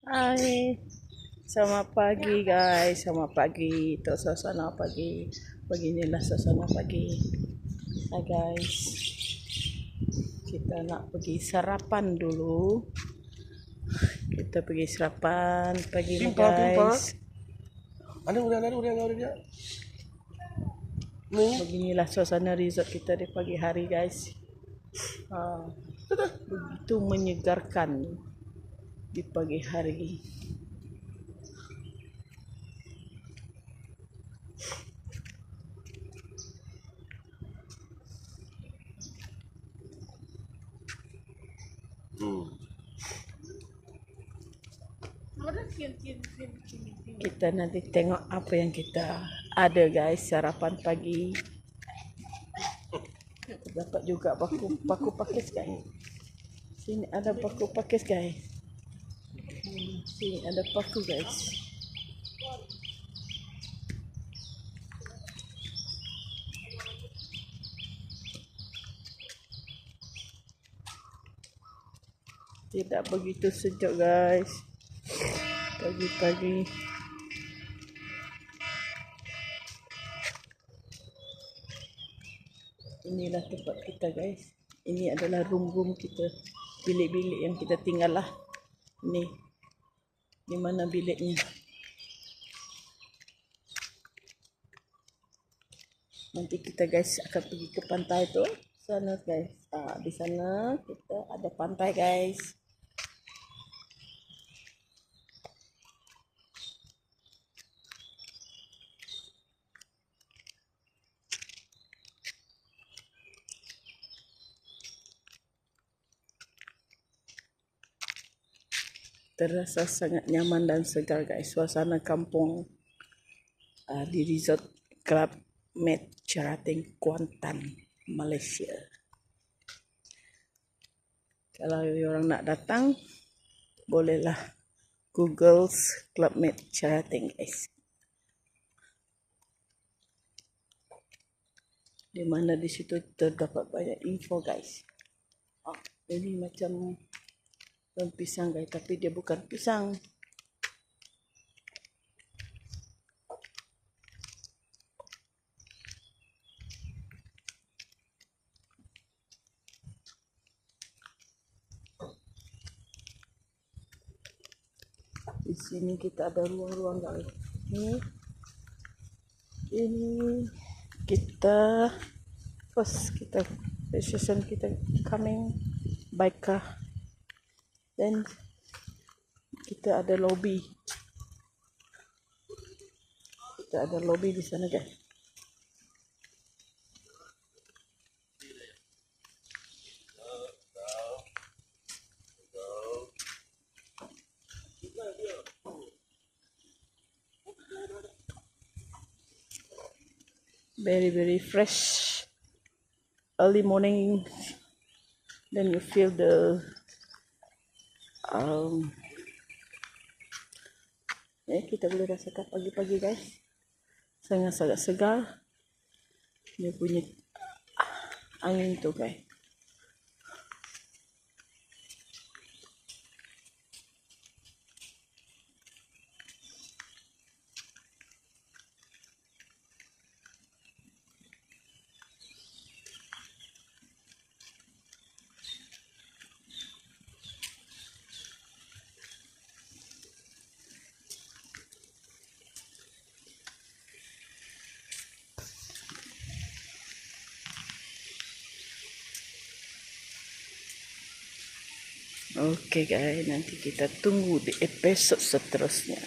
Hai, selamat pagi guys, selamat pagi. Itu suasana pagi. Beginilah suasana pagi. Hai guys, kita nak pergi sarapan dulu. Kita pergi sarapan pagi ni guys. Ada dia. Beginilah suasana resort kita di pagi hari guys. Begitu menyegarkan di pagi hari. Kita nanti tengok apa yang kita ada guys, sarapan pagi. Dapat juga paku pakis guys. Sini ada paku pakis guys. Sini ada paku guys. Tidak begitu sejuk guys. Pagi-pagi. Inilah tempat kita guys. Ini adalah room kita. Bilik-bilik yang kita tinggal lah. Ini. Di mana biliknya? Nanti kita guys akan pergi ke pantai tu. Sana guys. Di sana kita ada pantai guys. Terasa sangat nyaman dan segar guys. Suasana kampung di Resort Club Med Cherating, Kuantan, Malaysia. Kalau orang nak datang, bolehlah Google Club Med Cherating guys. Di mana di situ terdapat banyak info guys. Ini macam daun pisang guys, tapi dia bukan pisang. Di sini kita ada ruang-ruang guys. Ini kita first kita registration kita coming by car. Dan kita ada lobby. Kita ada lobby di sana guys. Very fresh. Early morning. Then you feel the kita boleh rasakan pagi-pagi guys, sangat segar dia punya angin tu guys. Oke guys, nanti kita tunggu di episode seterusnya.